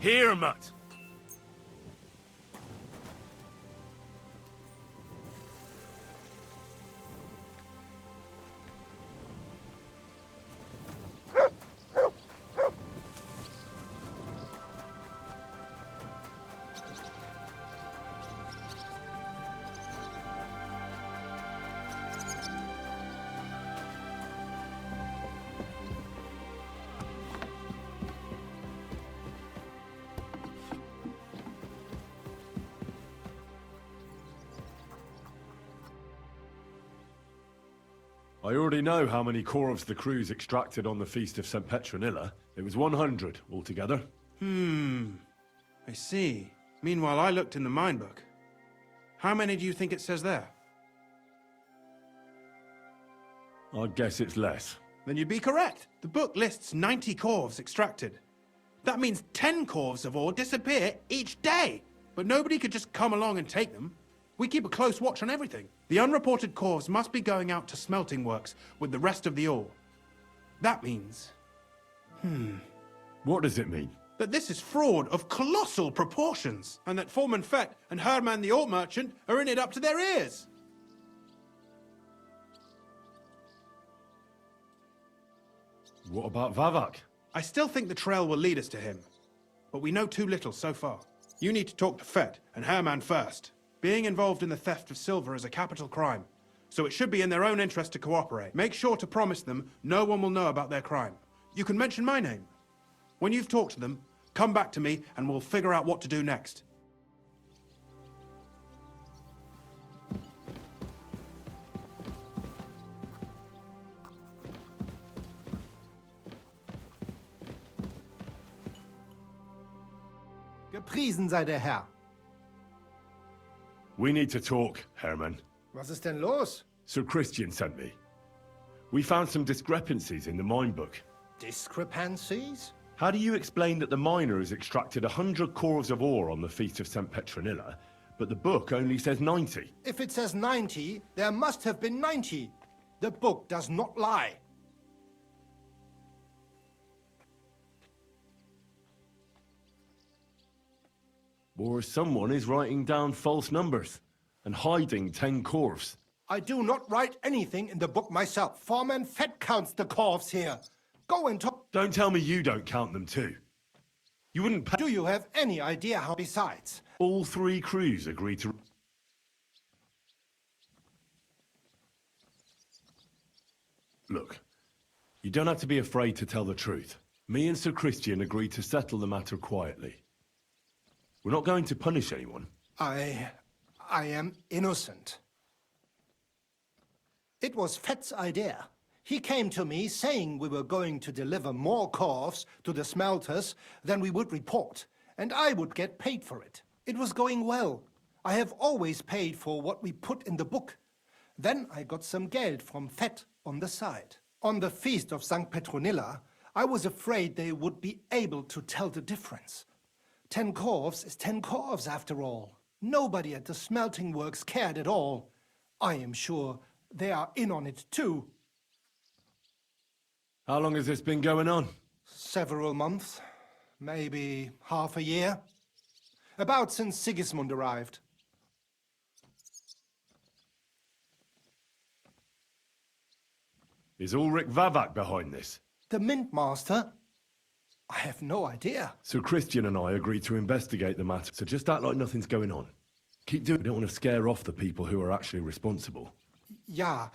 Hermit! I already know how many corvs the crews extracted on the Feast of St. Petronilla. It was 100 altogether. I see. Meanwhile, I looked in the mine book. How many do you think it says there? I'd guess it's less. Then you'd be correct. The book lists 90 corvs extracted. That means 10 corvs of ore disappear each day. But nobody could just come along and take them. We keep a close watch on everything. The unreported corvs must be going out to smelting works with the rest of the ore. That means... What does it mean? that this is fraud of colossal proportions, and that Foreman Fett and Herman the ore merchant are in it up to their ears. What about Vavak? I still think the trail will lead us to him, but we know too little so far. You need to talk to Fett and Herman first. Being involved in the theft of silver is a capital crime, so it should be in their own interest to cooperate. Make sure to promise them no one will know about their crime. You can mention my name. When you've talked to them, come back to me and we'll figure out what to do next. Gepriesen sei der Herr. We need to talk, Herman. Was ist denn los? Sir Christian sent me. We found some discrepancies in the mine book. Discrepancies? How do you explain that the miner has extracted 100 corvs of ore on the Feast of St. Petronilla, but the book only says 90? If it says 90, there must have been 90. The book does not lie. Or someone is writing down false numbers and hiding 10 corvs. I do not write anything in the book myself. Foreman Fett counts the corvs here. Go and talk. Don't tell me you don't count them too. You wouldn't pay. Do you have any idea how besides? All three crews agreed to... Look, you don't have to be afraid to tell the truth. Me and Sir Christian agreed to settle the matter quietly. We're not going to punish anyone. I am innocent. It was Fett's idea. He came to me saying we were going to deliver more corvs to the smelters than we would report, and I would get paid for it. It was going well. I have always paid for what we put in the book. Then I got some geld from Fett on the side. On the Feast of St. Petronilla, I was afraid they would be able to tell the difference. 10 corvs is 10 corvs after all. Nobody at the smelting works cared at all. I am sure they are in on it too. How long has this been going on? Several months, maybe half a year. About since Sigismund arrived. Is Ulrich Vavak behind this? The Mint Master? I have no idea. Sir Christian and I agreed to investigate the matter, so just act like nothing's going on. Keep doing it. We don't want to scare off the people who are actually responsible. Yeah,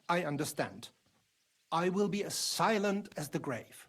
I understand. I will be as silent as the grave.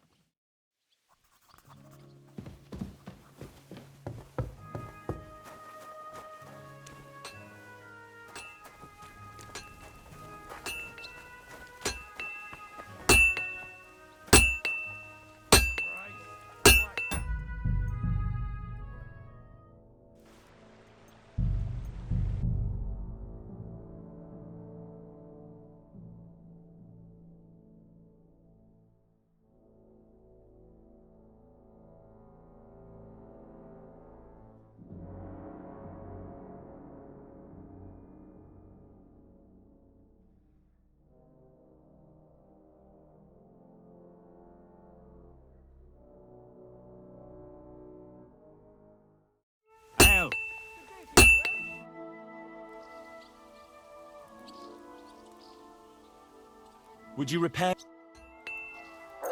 Would you repair?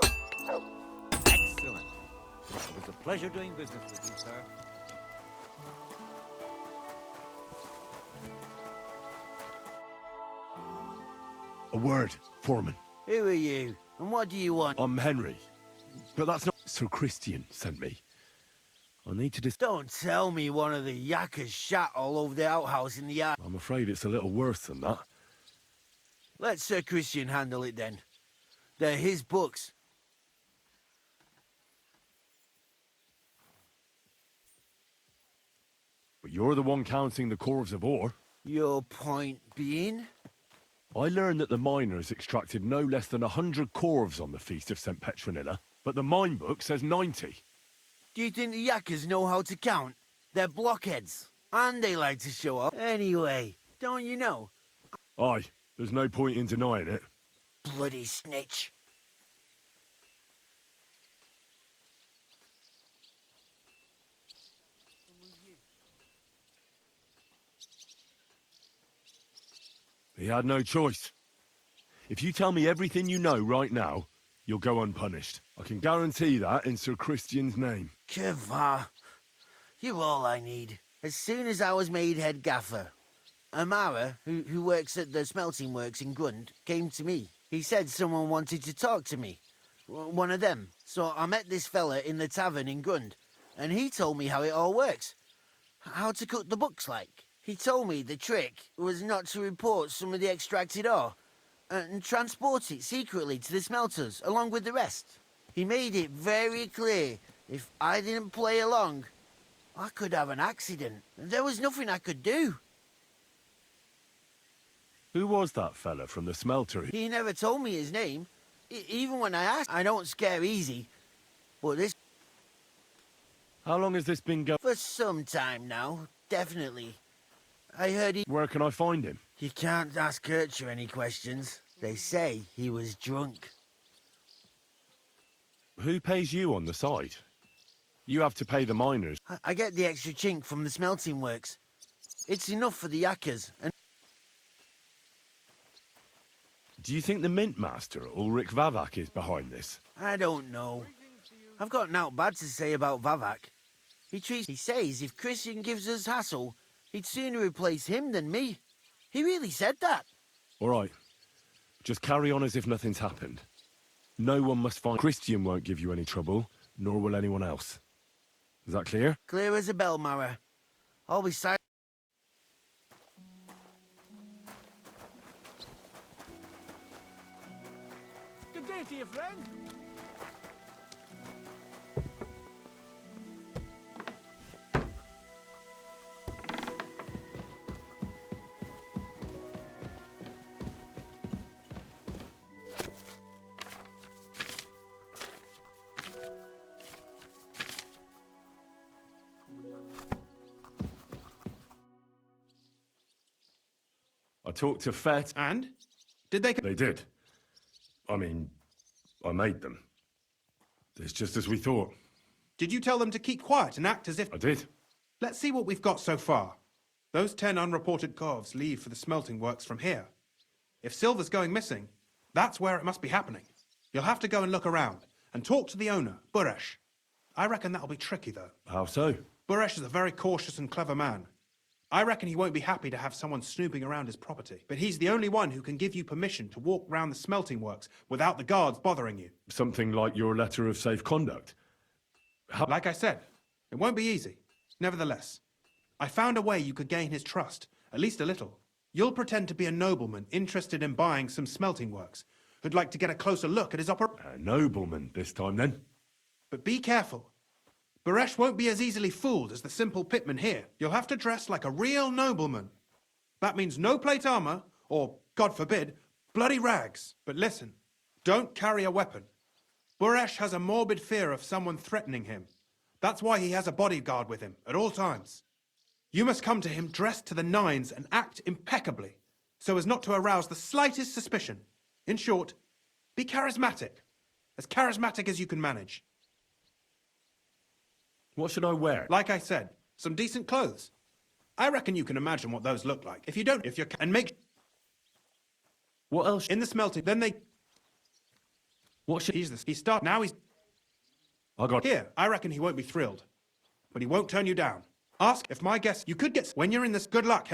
Excellent. It was a pleasure doing business with you, sir. A word, Foreman. Who are you? And what do you want? I'm Henry. But that's not... Sir Christian sent me. I need to Don't tell me one of the yakkers shat all over the outhouse in the yard. I'm afraid it's a little worse than that. Let Sir Christian handle it then. They're his books. But you're the one counting the corves of ore. Your point being? I learned that the miners extracted no less than 100 corves on the Feast of St. Petronilla, but the mine book says 90. Do you think the yakkers know how to count? They're blockheads. And they like to show up. Anyway, don't you know? Aye, there's no point in denying it. Bloody snitch. He had no choice. If you tell me everything you know right now, you'll go unpunished. I can guarantee that in Sir Christian's name. Kevah. You're all I need. As soon as I was made head gaffer, Amara, who works at the smelting works in Grund, came to me. He said someone wanted to talk to me. One of them. So I met this fella in the tavern in Grund, and he told me how it all works. How to cut the books like. He told me the trick was not to report some of the extracted ore and transport it secretly to the smelters along with the rest. He made it very clear if I didn't play along, I could have an accident. There was nothing I could do. Who was that fella from the smelter? He never told me his name. Even when I asked, I don't scare easy. But this... How long has this been going? For some time now, definitely. I heard he... Where can I find him? You can't ask Kircher any questions. They say he was drunk. Who pays you on the side? You have to pay the miners. I get the extra chink from the smelting works. It's enough for the yakkers, and... Do you think the mint master, Ulrich Vavak, is behind this? I don't know. I've got naught bad to say about Vavak. He says if Christian gives us hassle, he'd sooner replace him than me. He really said that. All right. Just carry on as if nothing's happened. No one must find... Christian won't give you any trouble, nor will anyone else. Is that clear? Clear as a bell, Mara. I'll be silent. Good day to you, friend. I talked to Fett. And? Did they... They did. I mean, I made them. It's just as we thought. Did you tell them to keep quiet and act as if... I did. Let's see what we've got so far. Those 10 unreported corves leave for the smelting works from here. If silver's going missing, that's where it must be happening. You'll have to go and look around and talk to the owner, Buresh. I reckon that'll be tricky, though. How so? Buresh is a very cautious and clever man. I reckon he won't be happy to have someone snooping around his property. But he's the only one who can give you permission to walk round the smelting works without the guards bothering you. Something like your letter of safe conduct. Like I said, it won't be easy. Nevertheless, I found a way you could gain his trust, at least a little. You'll pretend to be a nobleman interested in buying some smelting works, who'd like to get a closer look at his operation. A nobleman this time, then. But be careful. Buresh won't be as easily fooled as the simple pitman here. You'll have to dress like a real nobleman. That means no plate armor, or, God forbid, bloody rags. But listen, don't carry a weapon. Buresh has a morbid fear of someone threatening him. That's why he has a bodyguard with him at all times. You must come to him dressed to the nines and act impeccably, so as not to arouse the slightest suspicion. In short, be charismatic as you can manage. What should I wear? Like I said, some decent clothes. I reckon you can imagine what those look like. If you don't, and make... What else? In the smelting, then they... What should... He start now. He's I got... here. I reckon he won't be thrilled, but he won't turn you down. Ask if my guess. You could get when you're in this. Good luck.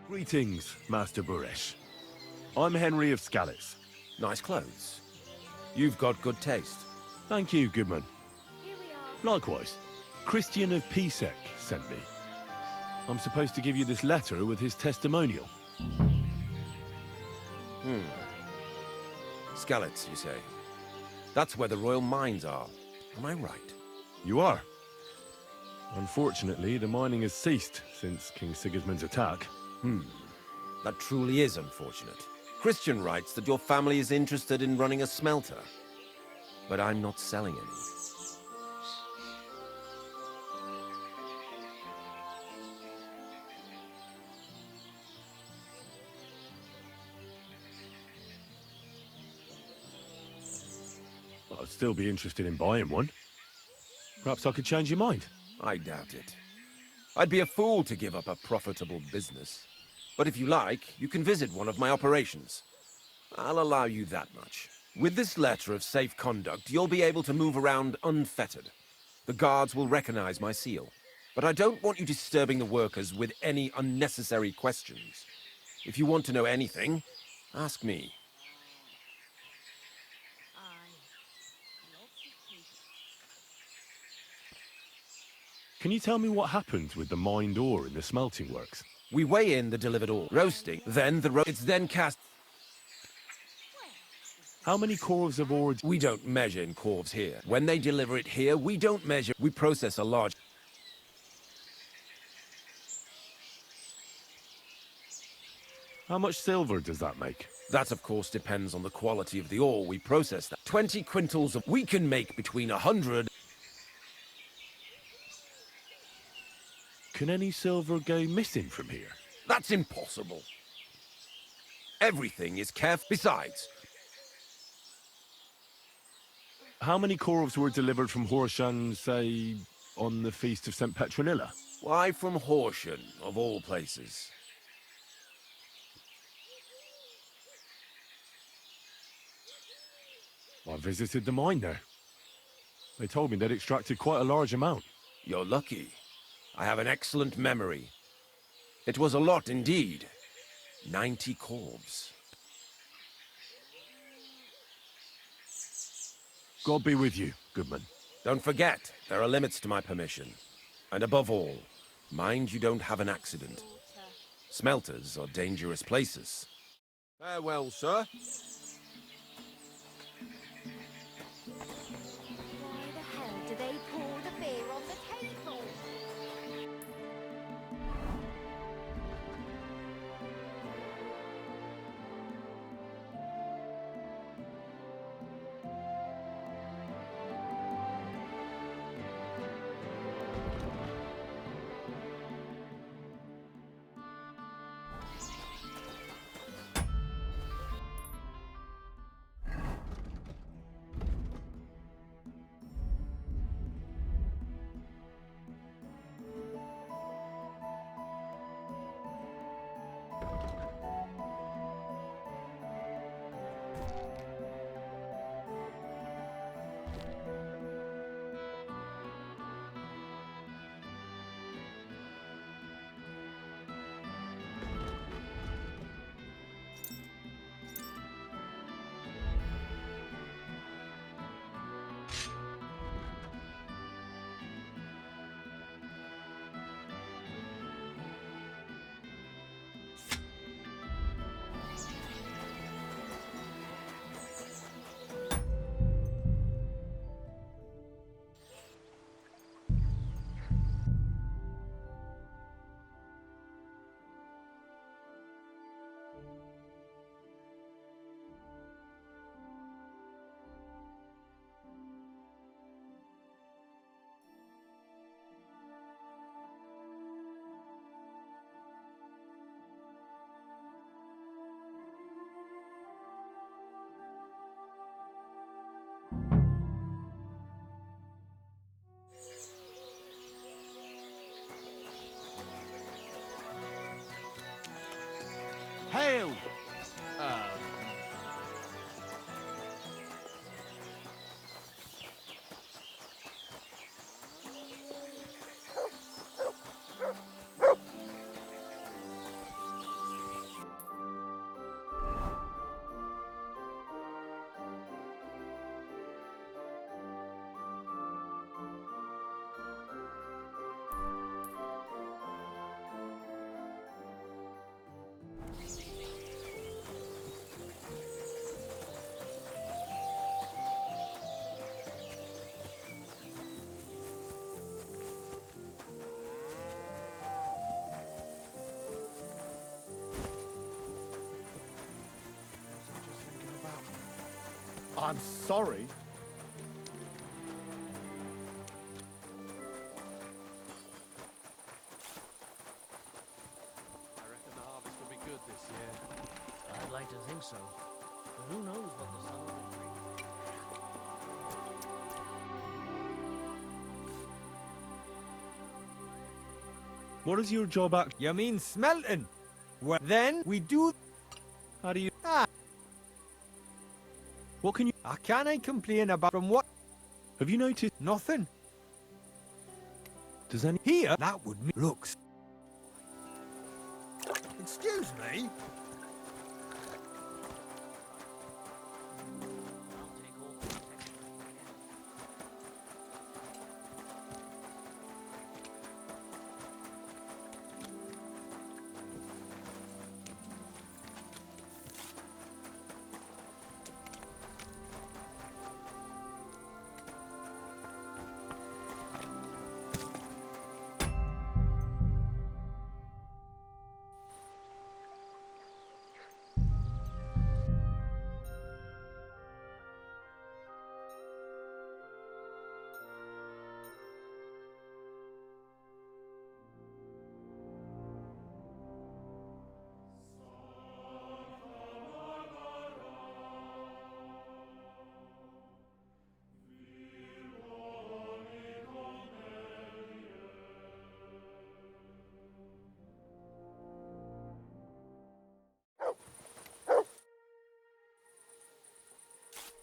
Greetings, Master Buresh. I'm Henry of Scallis. Nice clothes. You've got good taste. Thank you, Goodman. Likewise, Christian of Pisek sent me. I'm supposed to give you this letter with his testimonial. Skalitz, you say? That's where the royal mines are. Am I right? You are. Unfortunately, the mining has ceased since King Sigismund's attack. That truly is unfortunate. Christian writes that your family is interested in running a smelter. But I'm not selling any. I'd still be interested in buying one. Perhaps I could change your mind. I doubt it. I'd be a fool to give up a profitable business. But if you like, you can visit one of my operations. I'll allow you that much. With this letter of safe conduct, you'll be able to move around unfettered. The guards will recognize my seal. But I don't want you disturbing the workers with any unnecessary questions. If you want to know anything, ask me. Can you tell me what happens with the mined ore in the smelting works? We weigh in the delivered ore, roasting, then it's then cast. How many corves of ore... We don't measure in corves here. When they deliver it here, we don't measure. We process a large... How much silver does that make? That, of course, depends on the quality of the ore we process. That 20 quintals of... We can make between 100... Can any silver go missing from here? That's impossible. Everything is careful. Besides, How many corves were delivered from Horshan, say, on the feast of St. Petronilla? why from Horsham, of all places? I visited the mine there. They told me they'd extracted quite a large amount. You're lucky. I have an excellent memory. It was a lot indeed. 90 corves. God be with you, Goodman. Don't forget, there are limits to my permission. And above all, mind you don't have an accident. Smelters are dangerous places. Farewell, sir. Why the hell do they pour the beer on the table? Hail! I'm sorry. I reckon the harvest will be good this year. I'd like to think so. But who knows what the sun will bring? What is your job at? You mean smelting? Well, then we do. How do you... Ah, What can you... I can't complain about from what? Have you noticed... Nothing. Does any... Here, that would mean looks. Excuse me?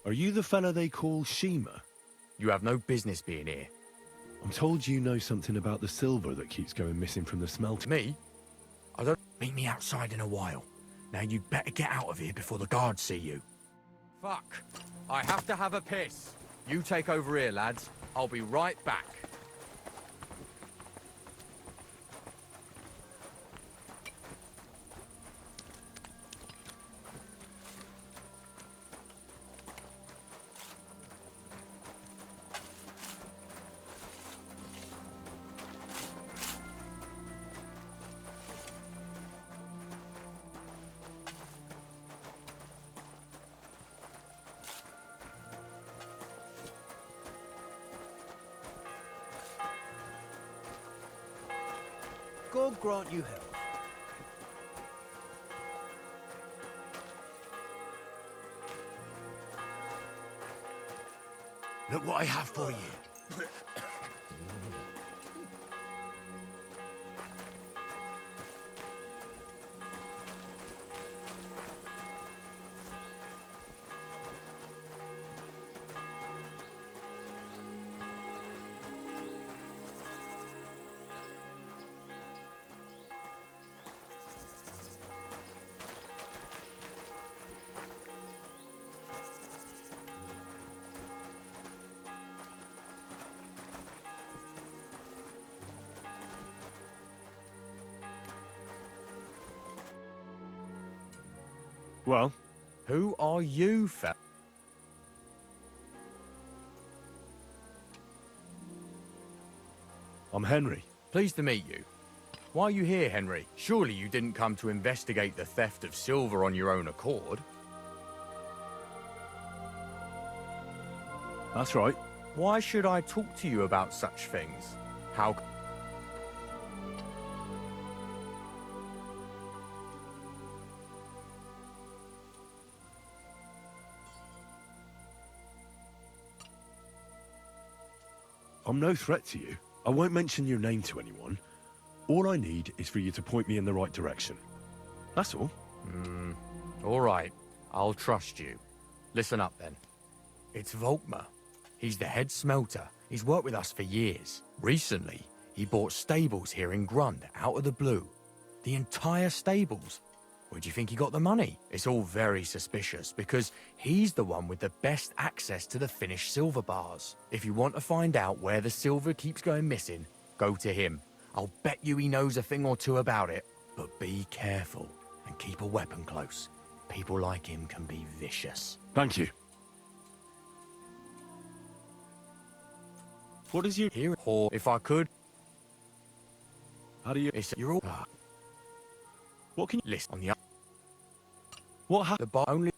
Are you the fella they call Shima? You have no business being here. I'm told you know something about the silver that keeps going missing from the smelter. Me? I don't... Meet me outside in a while. Now you'd better get out of here before the guards see you. Fuck. I have to have a piss. You take over here, lads. I'll be right back. God grant you health. Look what I have for you. Well, Who are you, I'm Henry. Pleased to meet you. Why are you here, Henry? Surely you didn't come to investigate the theft of silver on your own accord? That's right. Why should I talk to you about such things? How... I'm no threat to you. I won't mention your name to anyone. All I need is for you to point me in the right direction. That's all. All right, I'll trust you. Listen up, then. It's Volkmar. He's the head smelter. He's worked with us for years. Recently, he bought stables here in Grund, out of the blue. The entire stables. Where do you think he got the money? It's all very suspicious, because he's the one with the best access to the finished silver bars. If you want to find out where the silver keeps going missing, go to him. I'll bet you he knows a thing or two about it. But be careful, and keep a weapon close. People like him can be vicious. Thank you. What is your... Here, or if I could... How do you... It's... You're all... What can you... Listen, on the... What happened? The bar only...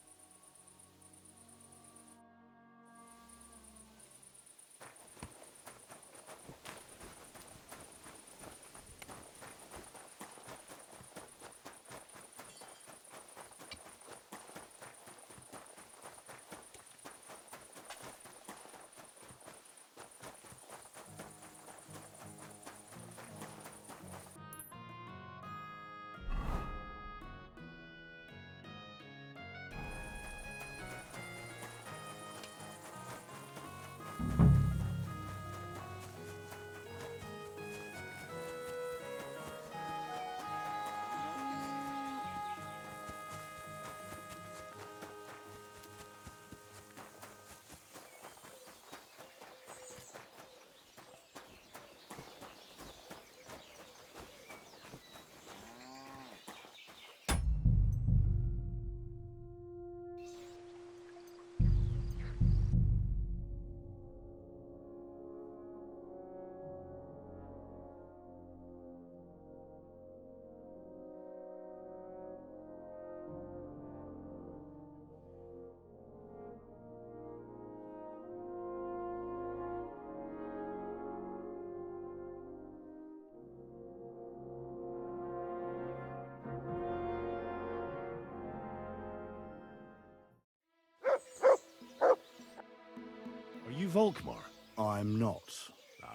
Are you Volkmar? I'm not.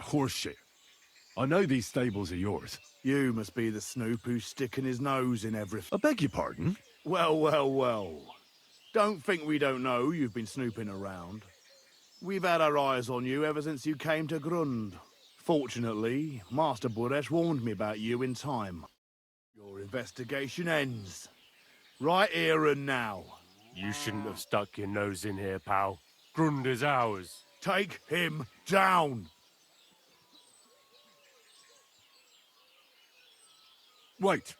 Horseshit. I know these stables are yours. You must be the snoop who's sticking his nose in everything. I beg your pardon? Well, well, well. Don't think we don't know you've been snooping around. We've had our eyes on you ever since you came to Grund. Fortunately, Master Buresh warned me about you in time. Your investigation ends. Right here and now. You shouldn't have stuck your nose in here, pal. Grund is ours. Take him down! Wait.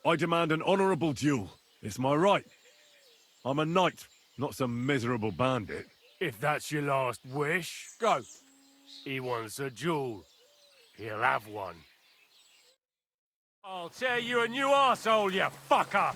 I demand an honorable duel. It's my right. I'm a knight, not some miserable bandit. If that's your last wish, go. He wants a duel. He'll have one. I'll tear you a new arsehole, you fucker!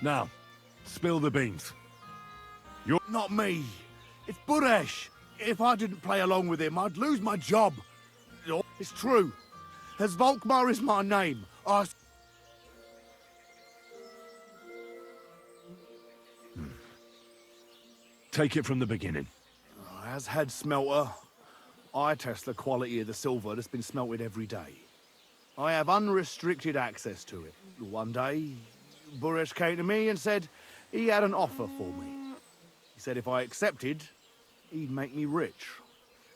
Now, spill the beans. Not me. It's Buresh. If I didn't play along with him, I'd lose my job. It's true. As Volkmar is my name, Take it from the beginning. As head smelter, I test the quality of the silver that's been smelted every day. I have unrestricted access to it. One day, Buresh came to me and said he had an offer for me. He said if I accepted, he'd make me rich.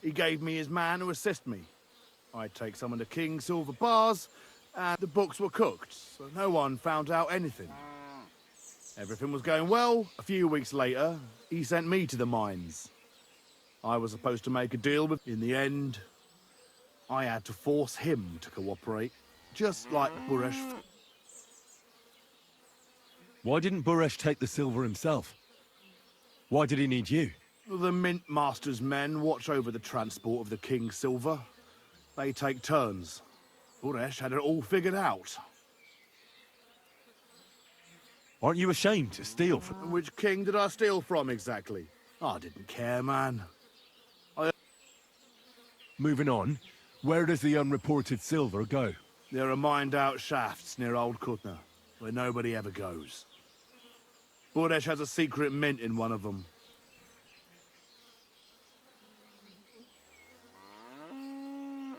He gave me his man to assist me. I'd take some of the king's silver bars, and the books were cooked, so no one found out anything. Everything was going well. A few weeks later, he sent me to the mines. I was supposed to make a deal with... In the end, I had to force him to cooperate, just like Buresh. Why didn't Buresh take the silver himself? Why did he need you? The Mint Master's men watch over the transport of the king's silver. They take turns. Buresh had it all figured out. Aren't you ashamed to steal from... Which king did I steal from, exactly? I didn't care, man. Moving on, where does the unreported silver go? There are mined-out shafts near Old Kutna, where nobody ever goes. Buresh has a secret mint in one of them.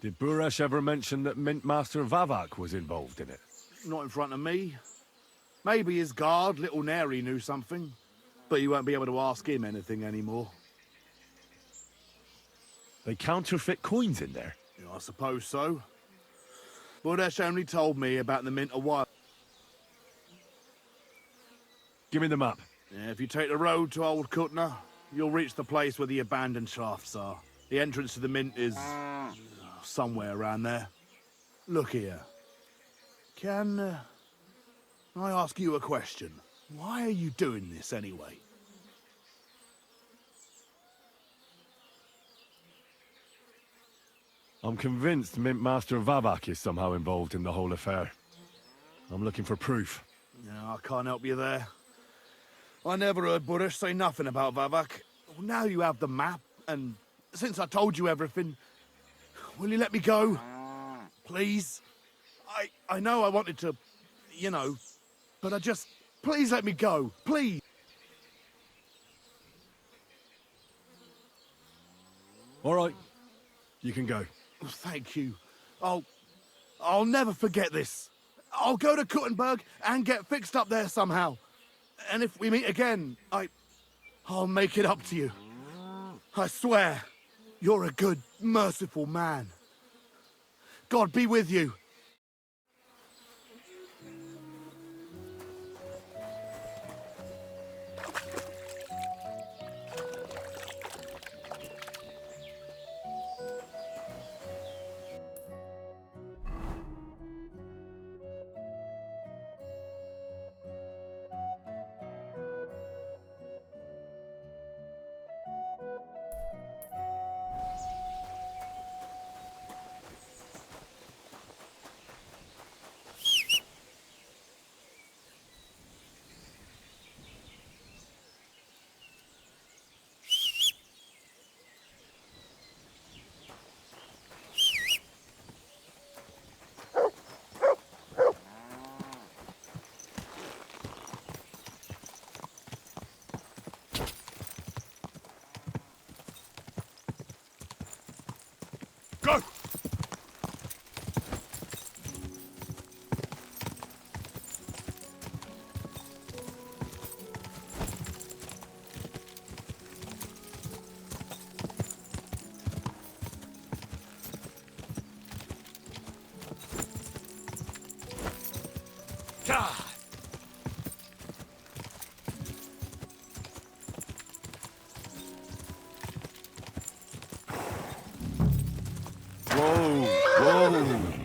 Did Buresh ever mention that Mint Master Vavak was involved in it? Not in front of me. Maybe his guard, Little Neri, knew something. But you won't be able to ask him anything anymore. They counterfeit coins in there? Yeah, I suppose so. Buresh only told me about the mint a while. Give me the map. Yeah, if you take the road to Old Kutna, you'll reach the place where the abandoned shafts are. The entrance to the mint is... somewhere around there. Look here. Can I ask you a question? Why are you doing this anyway? I'm convinced Mint Master Vavak is somehow involved in the whole affair. I'm looking for proof. No, I can't help you there. I never heard Buresh say nothing about Vavak. Well, now you have the map, and since I told you everything, will you let me go? Please? I know I wanted to, you know, but I just... Please let me go, please! All right, you can go. Thank you. I'll never forget this. I'll go to Kuttenberg and get fixed up there somehow. And if we meet again, I'll make it up to you. I swear, you're a good, merciful man. God be with you. Go! God! Whoa! Whoa!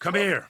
Come here.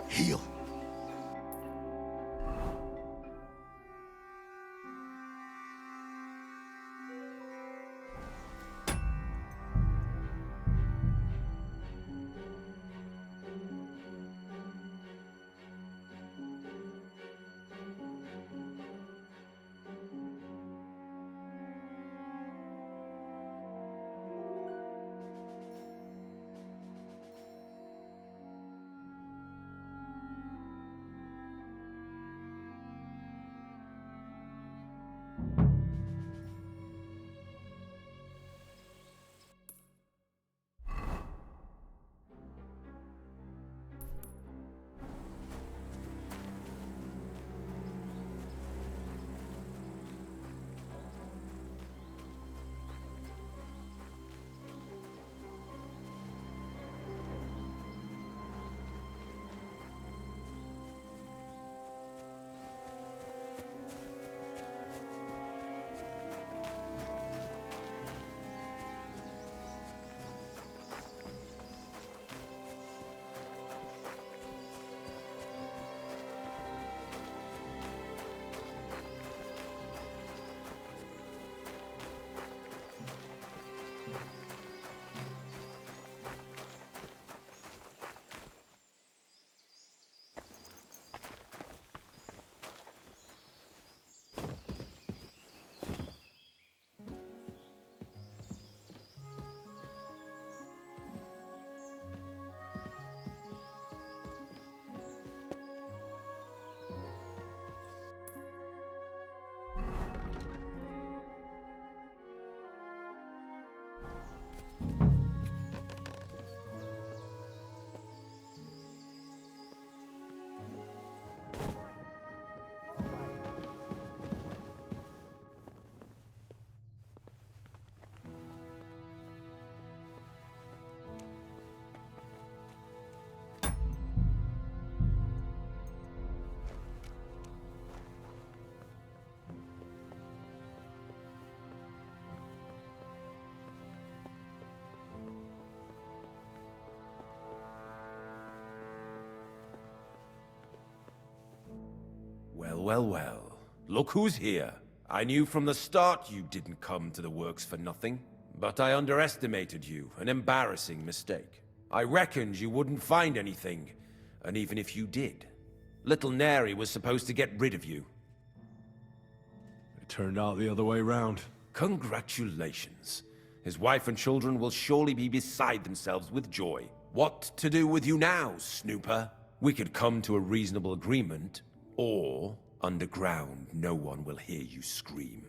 Heal. Well, well, well. Look who's here. I knew from the start you didn't come to the works for nothing. But I underestimated you, an embarrassing mistake. I reckoned you wouldn't find anything, and even if you did, little Neri was supposed to get rid of you. It turned out the other way round. Congratulations. His wife and children will surely be beside themselves with joy. What to do with you now, Snooper? We could come to a reasonable agreement, or underground no one will hear you scream.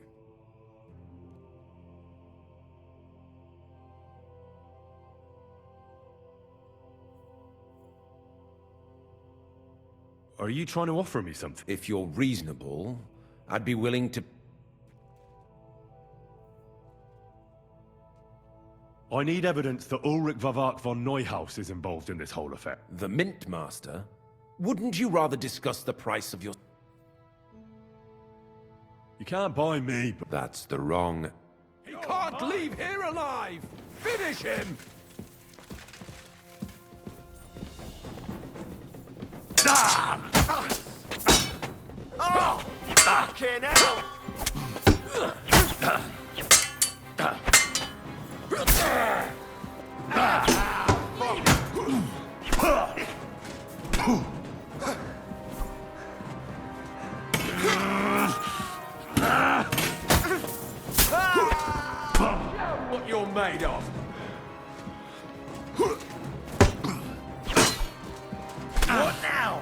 Are you trying to offer me something? If you're reasonable, I'd be willing to... I need evidence that Ulrich Vavak von Neuhaus is involved in this whole affair. The Mint Master? Wouldn't you rather discuss the price of your... You can't buy me, but... That's the wrong... He can't leave here alive! Finish him! Oh! Fucking hell! What you're made of! What now?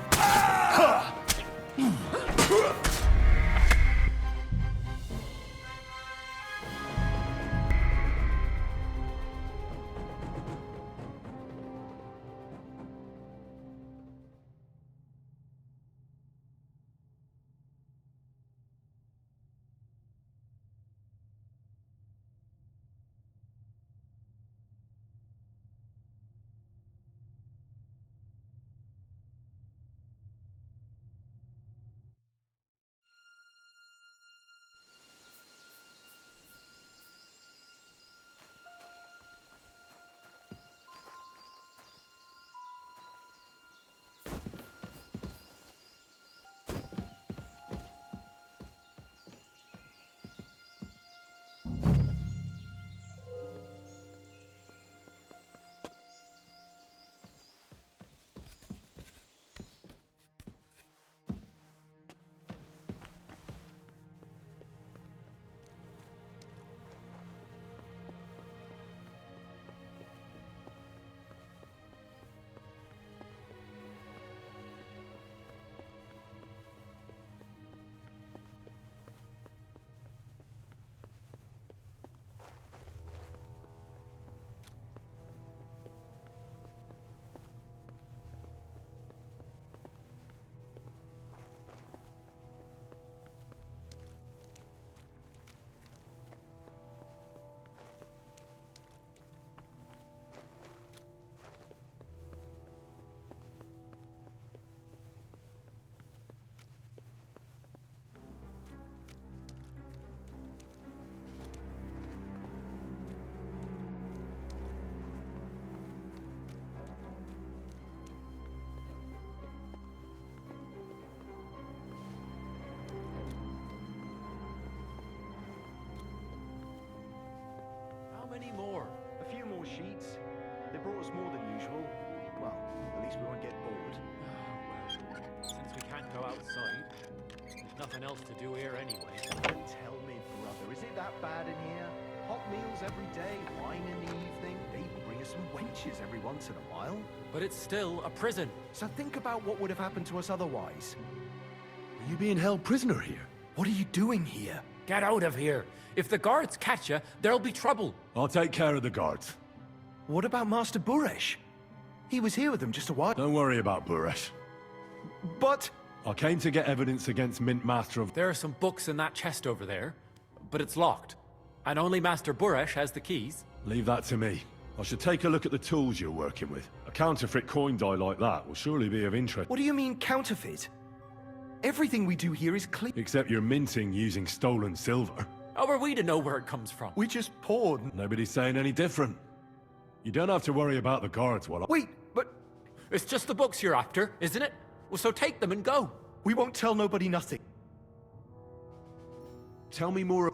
Many more? A few more sheets. They brought us more than usual. Well, at least we won't get bored. Well, since we can't go outside, there's nothing else to do here anyway. Don't tell me, brother. Is it that bad in here? Hot meals every day, wine in the evening. They even bring us some wenches every once in a while. But it's still a prison. So think about what would have happened to us otherwise. Are you being held prisoner here? What are you doing here? Get out of here. If the guards catch you, there'll be trouble. I'll take care of the guards. What about Master Buresh? He was here with them just a while. Don't worry about Buresh. But... I came to get evidence against Mint Master of... There are some books in that chest over there, but it's locked. And only Master Buresh has the keys. Leave that to me. I should take a look at the tools you're working with. A counterfeit coin die like that will surely be of interest. What do you mean, counterfeit? Everything we do here is clean. Except you're minting using stolen silver. How are we to know where it comes from? We just poured. Nobody's saying any different. You don't have to worry about the guards while I... Wait, but... It's just the books you're after, isn't it? Well, so take them and go. We won't tell nobody nothing. Tell me more.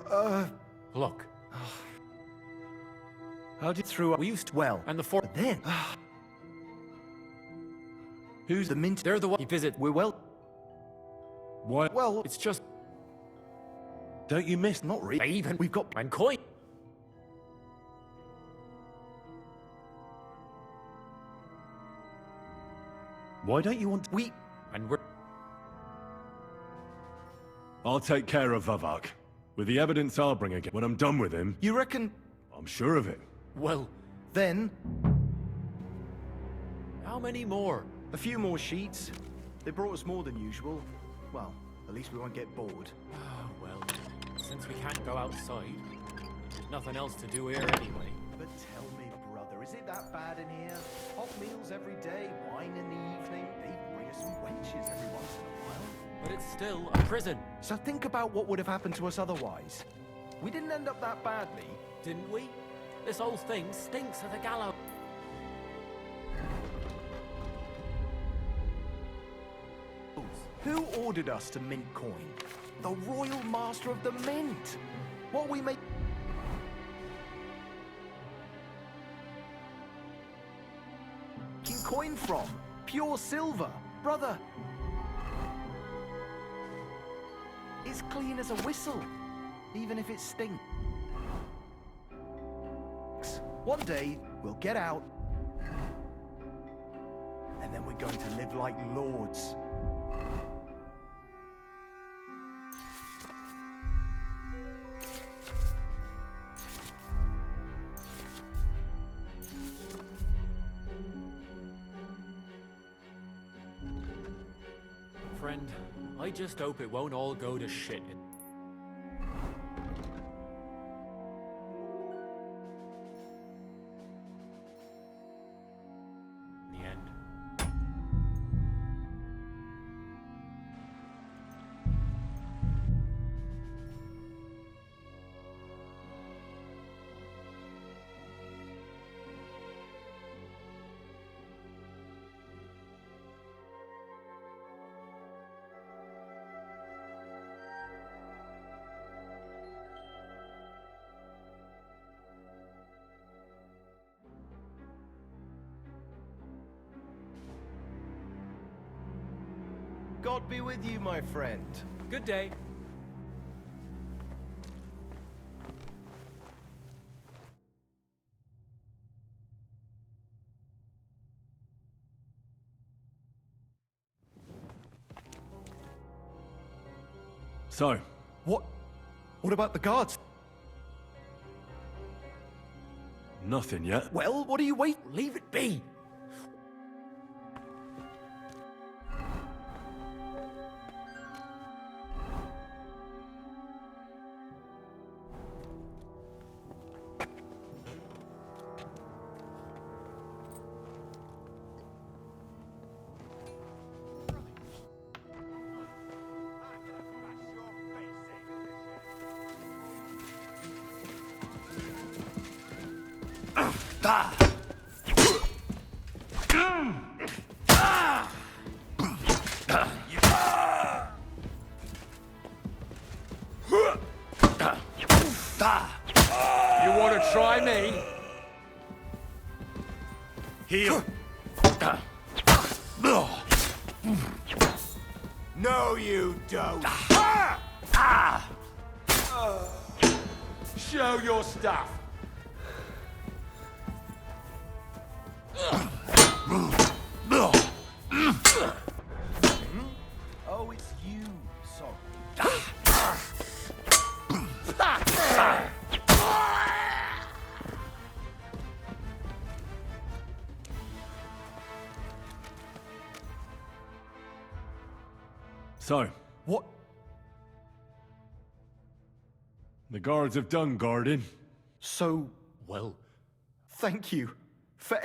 Look, How did Through we used to... well, And the fort... but then who's the mint. They're the one you visit. We're well. why? Well, It's just... Don't you miss? not really. They even... We've got. And coin. Why don't you want? We. And we're... I'll take care of Vavak. With the evidence I'll bring again. When I'm done with him, You reckon? I'm sure of it. Well, Then how many more? a few more sheets. They brought us more than usual. Well, at least we won't get bored. Ah, well, since we can't go outside, there's nothing else to do here anyway. But tell me, brother, is it that bad in here? Hot meals every day, wine in the evening. They even bring us some wenches every once in a while. But it's still a prison, So think about what would have happened to us otherwise. We didn't end up that badly. didn't we? This whole thing stinks of the gallows. Who ordered us to mint coin? The Royal Master of the Mint. What we make. Coin from? Pure silver, brother. It's clean as a whistle, even if it stinks. One day, we'll get out, and then we're going to live like lords. Friend, I just hope it won't all go to shit. In the end. God be with you, my friend. Good day. So, What about the guards? nothing yet. Well, what are you waiting? Leave it be. You want to try me? Heal. No, you don't. Show your stuff. Oh, it's you. Sorry. So, What? the guards have done guarding. So, Well, thank you for.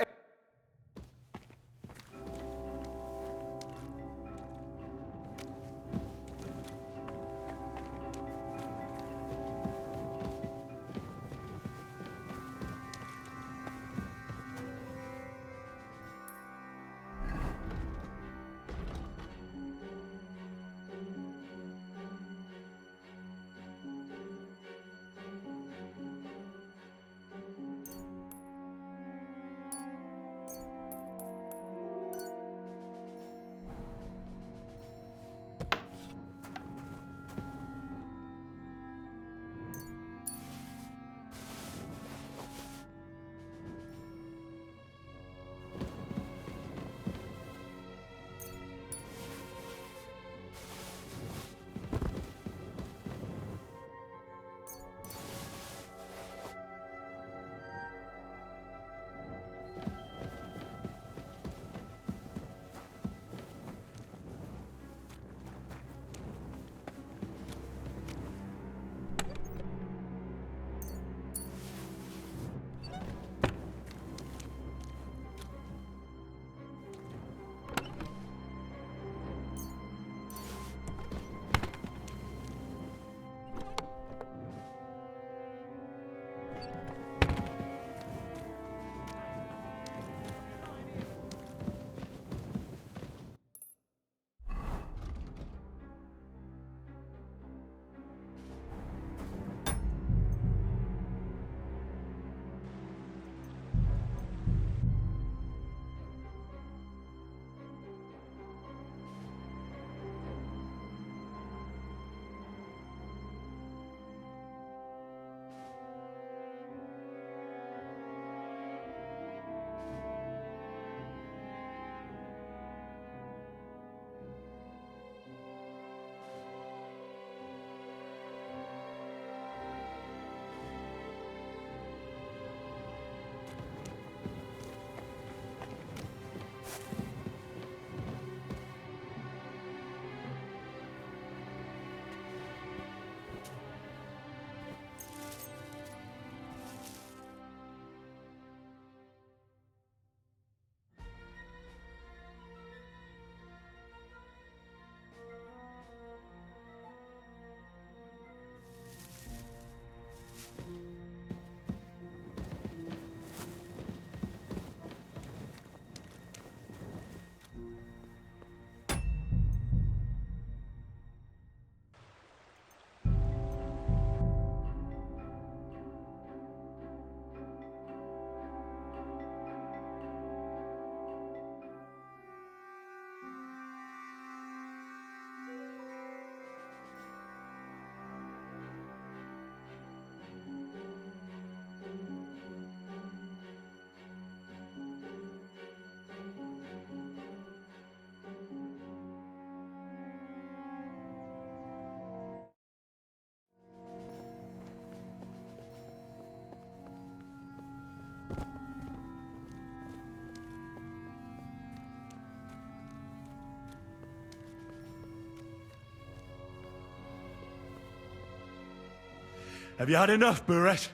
Have you had enough, Buresh?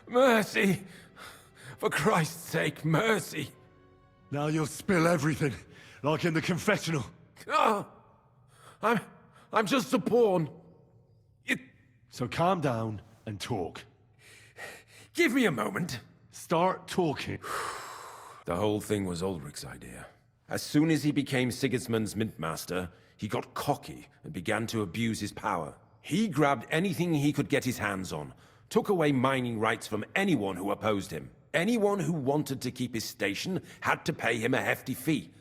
Mercy! For Christ's sake, mercy! Now you'll spill everything, like in the confessional. Ah! I'm just a pawn. So calm down and talk. Give me a moment. Start talking. The whole thing was Ulrich's idea. As soon as he became Sigismund's mintmaster, he got cocky and began to abuse his power. He grabbed anything he could get his hands on, took away mining rights from anyone who opposed him. Anyone who wanted to keep his station had to pay him a hefty fee.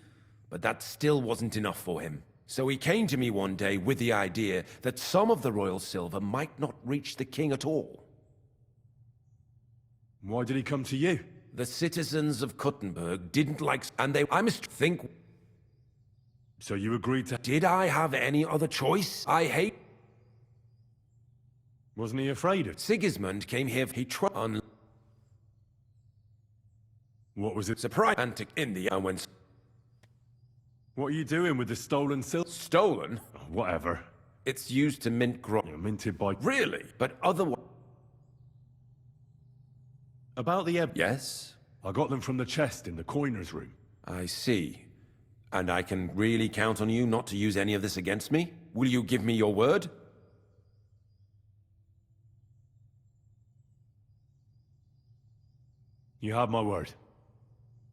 But that still wasn't enough for him. So he came to me one day with the idea that some of the royal silver might not reach the king at all. Why did he come to you? The citizens of Kuttenberg didn't like... and they... I must think... So you agreed to... Did I have any other choice? I hate... Wasn't he afraid of... Sigismund came here... He tried... What was it? Surprise... Antic in the... and when... What are you doing with the stolen silver? Stolen? Whatever. It's used to mint minted by... Really? But otherwise... About the ebb... Yes? I got them from the chest in the coiner's room. I see. And I can really count on you not to use any of this against me? Will you give me your word? You have my word.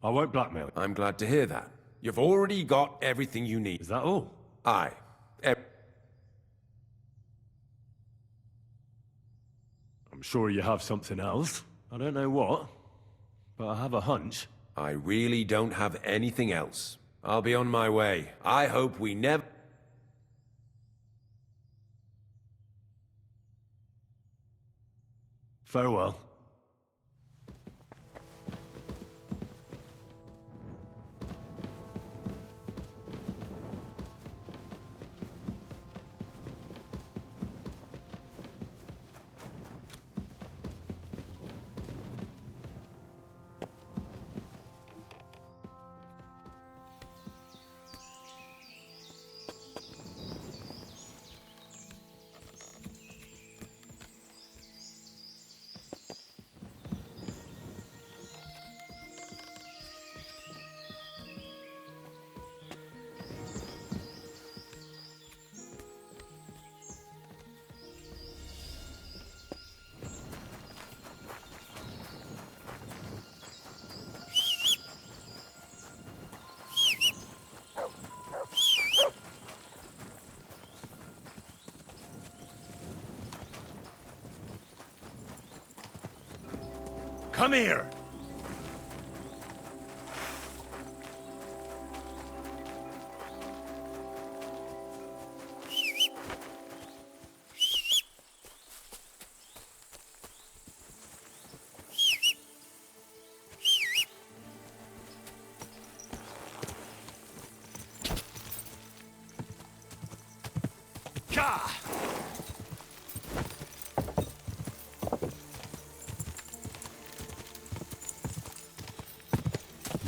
I won't blackmail you. I'm glad to hear that. You've already got everything you need. Is that all? Aye. I'm sure you have something else. I don't know what, but I have a hunch. I really don't have anything else. I'll be on my way. I hope we never... Farewell. Come here!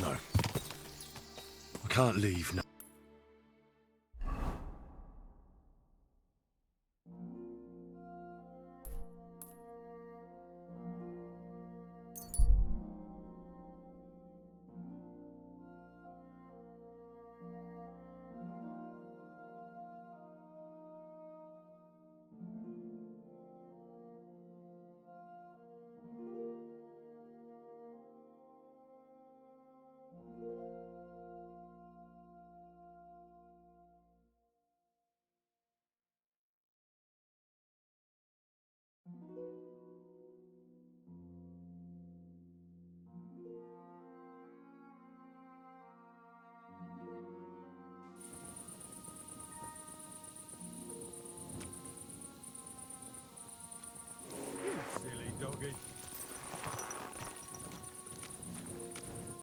No. I can't leave now.